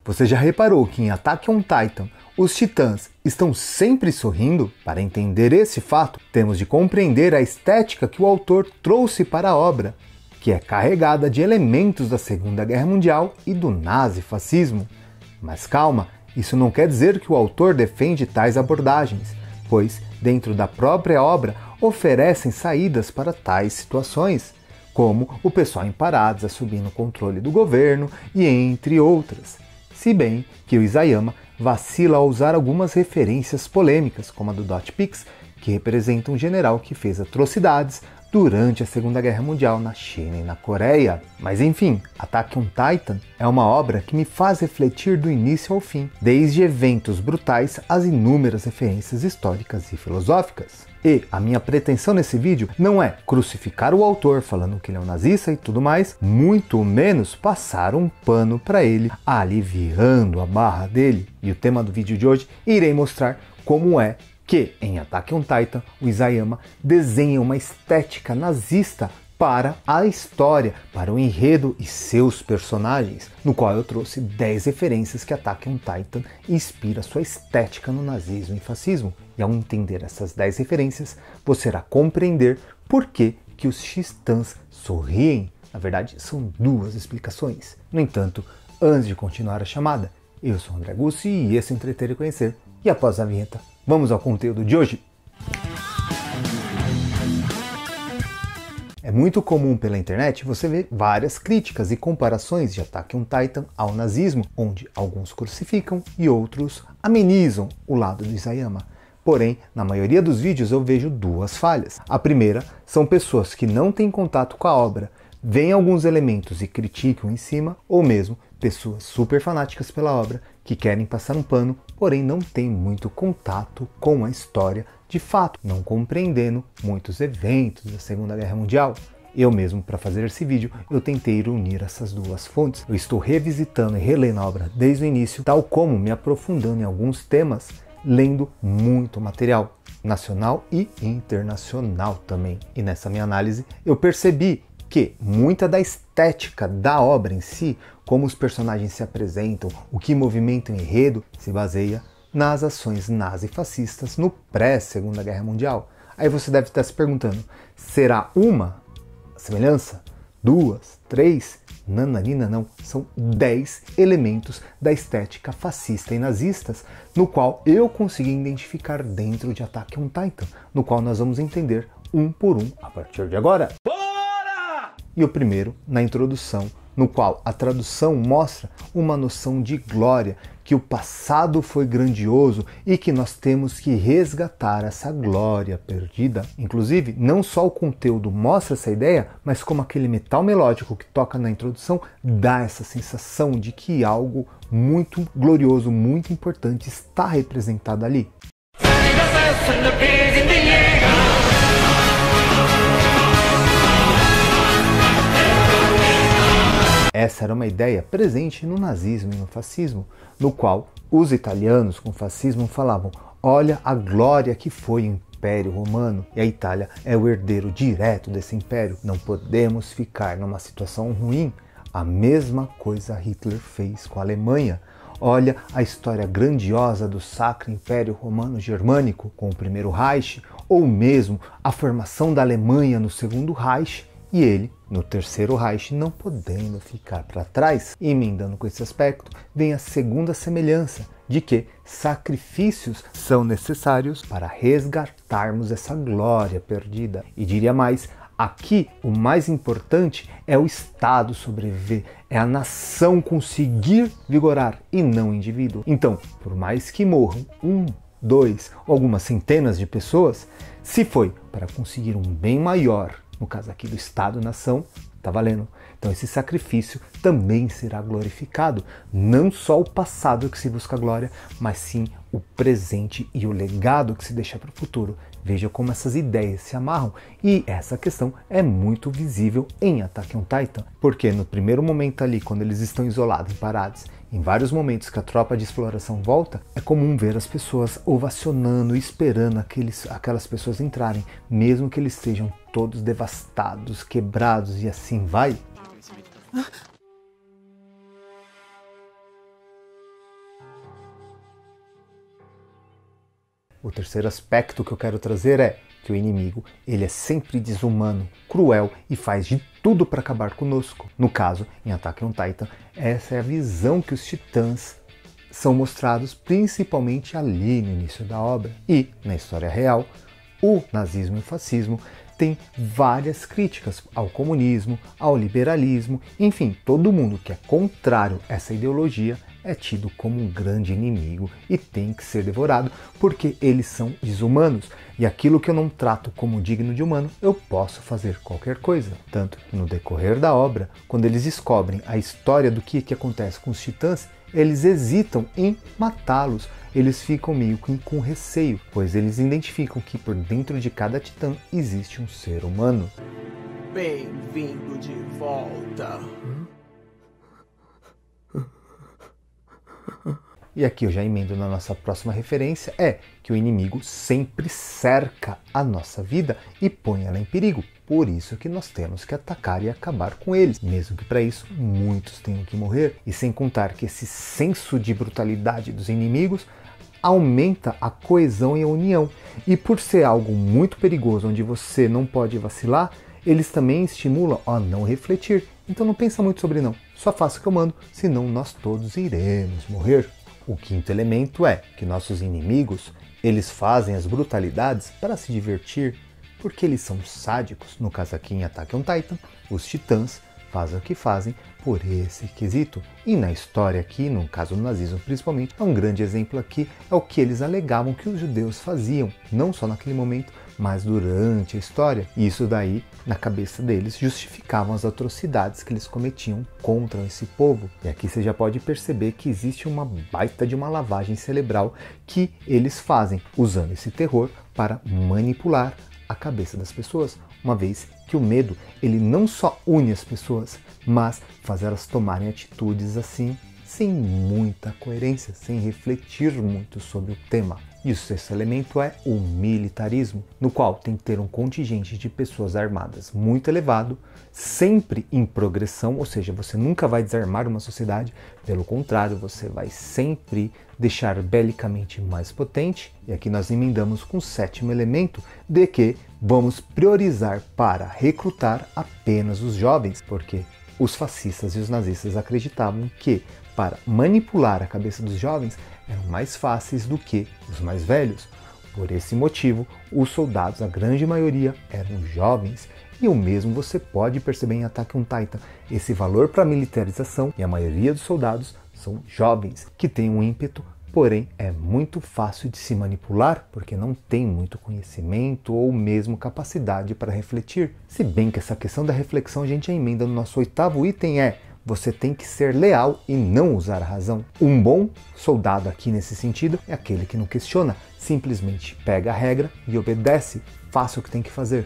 Você já reparou que em Attack on Titan os titãs estão sempre sorrindo? Para entender esse fato, temos de compreender a estética que o autor trouxe para a obra, que é carregada de elementos da Segunda Guerra Mundial e do nazifascismo. Mas calma, isso não quer dizer que o autor defende tais abordagens, pois dentro da própria obra oferecem saídas para tais situações, como o pessoal em paradas assumindo o controle do governo e entre outras. Se bem que o Isayama vacila ao usar algumas referências polêmicas, como a do Dot Pix, que representa um general que fez atrocidades durante a Segunda Guerra Mundial na China e na Coreia. Mas enfim, Attack on Titan é uma obra que me faz refletir do início ao fim, desde eventos brutais às inúmeras referências históricas e filosóficas. E a minha pretensão nesse vídeo não é crucificar o autor falando que ele é um nazista e tudo mais, muito menos passar um pano para ele, aliviando a barra dele. E o tema do vídeo de hoje irei mostrar como é que em Attack on Titan o Isayama desenha uma estética nazista para a história, para o enredo e seus personagens, no qual eu trouxe 10 referências que Attack on Titan inspira sua estética no nazismo e fascismo. E ao entender essas 10 referências, você irá compreender por que os titãs sorriem. Na verdade, são duas explicações. No entanto, antes de continuar a chamada, eu sou o André Gussi e esse é Entreter e Conhecer. E após a vinheta, vamos ao conteúdo de hoje. É muito comum pela internet você ver várias críticas e comparações de Attack on Titan ao nazismo, onde alguns crucificam e outros amenizam o lado do Isayama. Porém, na maioria dos vídeos eu vejo duas falhas. A primeira são pessoas que não têm contato com a obra, veem alguns elementos e criticam em cima, ou mesmo pessoas super fanáticas pela obra que querem passar um pano, porém não têm muito contato com a história de fato, não compreendendo muitos eventos da Segunda Guerra Mundial. Eu mesmo, para fazer esse vídeo, eu tentei unir essas duas fontes. Eu estou revisitando e relendo a obra desde o início, tal como me aprofundando em alguns temas, lendo muito material nacional e internacional também. E nessa minha análise eu percebi que muita da estética da obra em si, como os personagens se apresentam, o que movimenta o enredo, se baseia nas ações nazifascistas no pré-Segunda Guerra Mundial. Aí você deve estar se perguntando, será uma semelhança? Duas? Três? Nananina não, são 10 elementos da estética fascista e nazistas, no qual eu consegui identificar dentro de Attack on Titan, no qual nós vamos entender um por um a partir de agora. Bora! E o primeiro, na introdução, no qual a tradução mostra uma noção de glória, que o passado foi grandioso e que nós temos que resgatar essa glória perdida. Inclusive, não só o conteúdo mostra essa ideia, mas como aquele metal melódico que toca na introdução dá essa sensação de que algo muito glorioso, muito importante está representado ali. Essa era uma ideia presente no nazismo e no fascismo, no qual os italianos com o fascismo falavam: olha a glória que foi o Império Romano, e a Itália é o herdeiro direto desse império. Não podemos ficar numa situação ruim. A mesma coisa Hitler fez com a Alemanha. Olha a história grandiosa do Sacro Império Romano Germânico com o Primeiro Reich, ou mesmo a formação da Alemanha no Segundo Reich, e ele, no Terceiro Reich, não podendo ficar para trás. E emendando com esse aspecto, vem a segunda semelhança, de que sacrifícios são necessários para resgatarmos essa glória perdida. E diria mais, aqui o mais importante é o Estado sobreviver, é a nação conseguir vigorar e não o indivíduo. Então, por mais que morram 1, 2 ou algumas centenas de pessoas, se foi para conseguir um bem maior, no caso aqui do Estado-nação, tá valendo. Então esse sacrifício também será glorificado. Não só o passado que se busca glória, mas sim o presente e o legado que se deixa para o futuro. Veja como essas ideias se amarram. E essa questão é muito visível em Attack on Titan. Porque no primeiro momento ali, quando eles estão isolados, parados, em vários momentos que a tropa de exploração volta, é comum ver as pessoas ovacionando e esperando aquelas pessoas entrarem, mesmo que eles estejam todos devastados, quebrados e assim vai. O terceiro aspecto que eu quero trazer é que o inimigo, ele é sempre desumano, cruel e faz de tudo para acabar conosco. No caso, em Attack on Titan, essa é a visão que os titãs são mostrados principalmente ali no início da obra. E, na história real, o nazismo e o fascismo têm várias críticas ao comunismo, ao liberalismo, enfim, todo mundo que é contrário a essa ideologia é tido como um grande inimigo e tem que ser devorado porque eles são desumanos. E aquilo que eu não trato como digno de humano, eu posso fazer qualquer coisa. Tanto que no decorrer da obra, quando eles descobrem a história do que acontece com os titãs, eles hesitam em matá-los. Eles ficam meio que com receio, pois eles identificam que por dentro de cada titã existe um ser humano. Bem-vindo de volta. E aqui eu já emendo na nossa próxima referência, é que o inimigo sempre cerca a nossa vida e põe ela em perigo. Por isso que nós temos que atacar e acabar com eles, mesmo que para isso muitos tenham que morrer. E sem contar que esse senso de brutalidade dos inimigos aumenta a coesão e a união. E por ser algo muito perigoso, onde você não pode vacilar, eles também estimulam a não refletir. Então não pensa muito sobre não, só faça o que eu mando, senão nós todos iremos morrer. O quinto elemento é que nossos inimigos, eles fazem as brutalidades para se divertir, porque eles são sádicos. No caso aqui em Attack on Titan, os titãs fazem o que fazem por esse quesito. E na história aqui, no caso do nazismo principalmente, um grande exemplo aqui é o que eles alegavam que os judeus faziam, não só naquele momento, mas durante a história. E isso daí, na cabeça deles, justificavam as atrocidades que eles cometiam contra esse povo. E aqui você já pode perceber que existe uma baita de uma lavagem cerebral que eles fazem, usando esse terror para manipular a cabeça das pessoas, uma vez que o medo, ele não só une as pessoas, mas faz elas tomarem atitudes assim, sem muita coerência, sem refletir muito sobre o tema. E o sexto elemento é o militarismo, no qual tem que ter um contingente de pessoas armadas muito elevado, sempre em progressão, ou seja, você nunca vai desarmar uma sociedade, pelo contrário, você vai sempre deixar belicamente mais potente. E aqui nós emendamos com o sétimo elemento de que vamos priorizar para recrutar apenas os jovens, porque os fascistas e os nazistas acreditavam que para manipular a cabeça dos jovens eram mais fáceis do que os mais velhos. Por esse motivo, os soldados, a grande maioria, eram jovens. E o mesmo você pode perceber em Attack on Titan, esse valor para a militarização, e a maioria dos soldados são jovens, que têm um ímpeto, porém é muito fácil de se manipular, porque não tem muito conhecimento ou mesmo capacidade para refletir. Se bem que essa questão da reflexão a gente já emenda no nosso oitavo item é: você tem que ser leal e não usar a razão. Um bom soldado aqui nesse sentido é aquele que não questiona, simplesmente pega a regra e obedece, faça o que tem que fazer.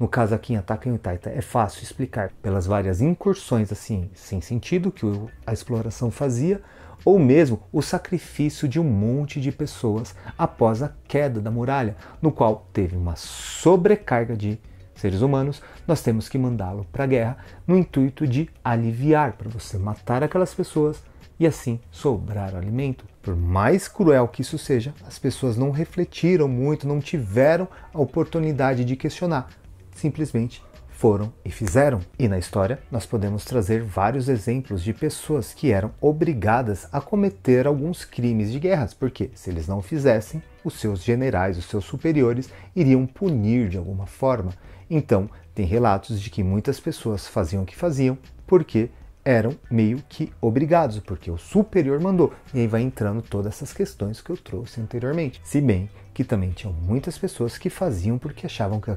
No caso aqui em Attack on Titan é fácil explicar pelas várias incursões assim sem sentido que a exploração fazia, ou mesmo o sacrifício de um monte de pessoas após a queda da muralha, no qual teve uma sobrecarga de seres humanos. Nós temos que mandá-lo para a guerra no intuito de aliviar, para você matar aquelas pessoas e assim sobrar alimento. Por mais cruel que isso seja, as pessoas não refletiram muito, não tiveram a oportunidade de questionar, simplesmente foram e fizeram. E na história nós podemos trazer vários exemplos de pessoas que eram obrigadas a cometer alguns crimes de guerras, porque se eles não fizessem, os seus generais, os seus superiores iriam punir de alguma forma. Então tem relatos de que muitas pessoas faziam o que faziam porque eram meio que obrigados, porque o superior mandou. E aí vai entrando todas essas questões que eu trouxe anteriormente. Se bem que também tinham muitas pessoas que faziam porque achavam que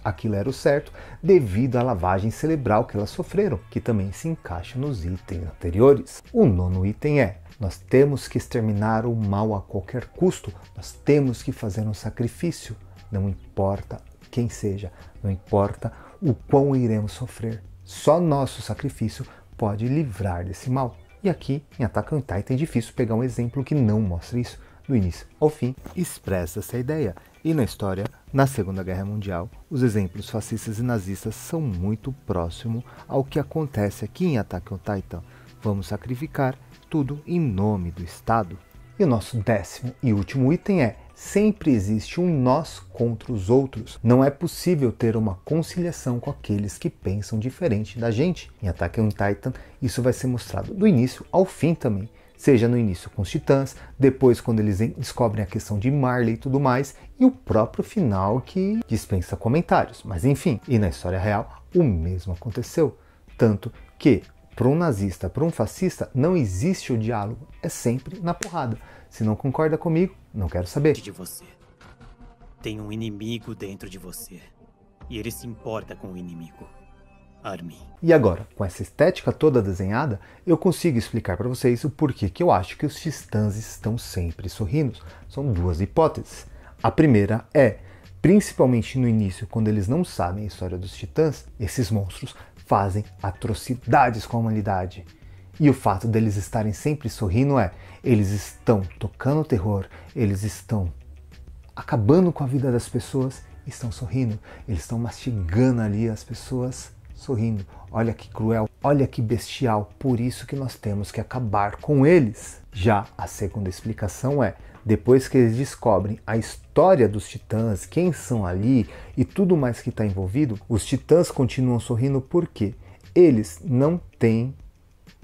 aquilo era o certo, devido à lavagem cerebral que elas sofreram, que também se encaixa nos itens anteriores. O nono item é: nós temos que exterminar o mal a qualquer custo, nós temos que fazer um sacrifício, não importa quem seja, não importa o quão iremos sofrer, só nosso sacrifício pode livrar desse mal. E aqui em Attack on Titan é difícil pegar um exemplo que não mostre isso. Do início ao fim, expressa essa ideia. E na história Na Segunda Guerra Mundial, os exemplos fascistas e nazistas são muito próximos ao que acontece aqui em Attack on Titan. Vamos sacrificar tudo em nome do Estado. E o nosso 10º e último item é: sempre existe um nós contra os outros. Não é possível ter uma conciliação com aqueles que pensam diferente da gente. Em Attack on Titan, isso vai ser mostrado do início ao fim também. Seja no início com os titãs, depois quando eles descobrem a questão de Marley e tudo mais, e o próprio final que dispensa comentários. Mas enfim, e na história real, o mesmo aconteceu. Tanto que para um nazista, para um fascista, não existe o diálogo, é sempre na porrada. Se não concorda comigo, não quero saber. De você. Tem um inimigo dentro de você. E ele se importa com o inimigo. Armin. E agora, com essa estética toda desenhada, eu consigo explicar para vocês o porquê que eu acho que os titãs estão sempre sorrindo. São duas hipóteses. A primeira é, principalmente no início, quando eles não sabem a história dos titãs, esses monstros fazem atrocidades com a humanidade. E o fato deles estarem sempre sorrindo é, eles estão tocando terror, eles estão acabando com a vida das pessoas, estão sorrindo, eles estão mastigando ali as pessoas sorrindo. Olha que cruel, olha que bestial, por isso que nós temos que acabar com eles. Já a segunda explicação é, depois que eles descobrem a história dos titãs, quem são ali e tudo mais que está envolvido, os titãs continuam sorrindo porque eles não têm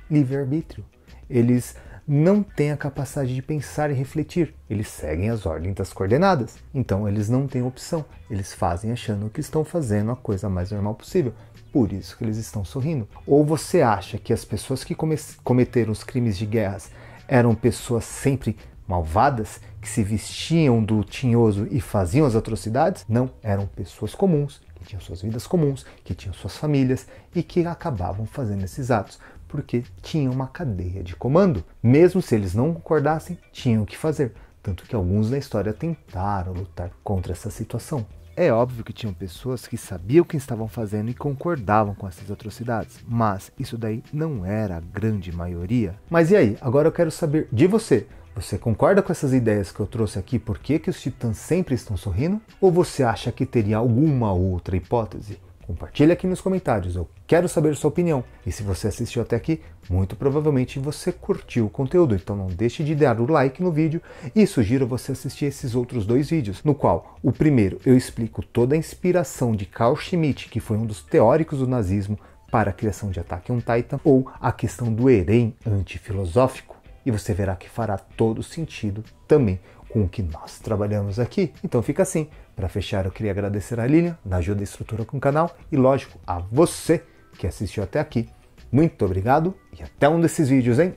livre-arbítrio. Eles não têm a capacidade de pensar e refletir. Eles seguem as ordens das coordenadas. Então eles não têm opção. Eles fazem achando que estão fazendo a coisa mais normal possível. Por isso que eles estão sorrindo. Ou você acha que as pessoas que cometeram os crimes de guerras eram pessoas sempre malvadas, que se vestiam do tinhoso e faziam as atrocidades? Não, eram pessoas comuns, que tinham suas vidas comuns, que tinham suas famílias e que acabavam fazendo esses atos, porque tinham uma cadeia de comando. Mesmo se eles não concordassem, tinham que fazer. Tanto que alguns na história tentaram lutar contra essa situação. É óbvio que tinham pessoas que sabiam o que estavam fazendo e concordavam com essas atrocidades, mas isso daí não era a grande maioria. Mas e aí? Agora eu quero saber de você. Você concorda com essas ideias que eu trouxe aqui? Por que os titãs sempre estão sorrindo? Ou você acha que teria alguma outra hipótese? Compartilha aqui nos comentários, eu quero saber sua opinião. E se você assistiu até aqui, muito provavelmente você curtiu o conteúdo, então não deixe de dar o like no vídeo e sugiro você assistir esses outros 2 vídeos, no qual o primeiro eu explico toda a inspiração de Carl Schmitt, que foi um dos teóricos do nazismo, para a criação de Attack on Titan, ou a questão do Eren antifilosófico. E você verá que fará todo sentido também com o que nós trabalhamos aqui. Então fica assim. Para fechar, eu queria agradecer a Lilian na ajuda e estrutura com o canal e, lógico, a você que assistiu até aqui. Muito obrigado e até um desses vídeos, hein?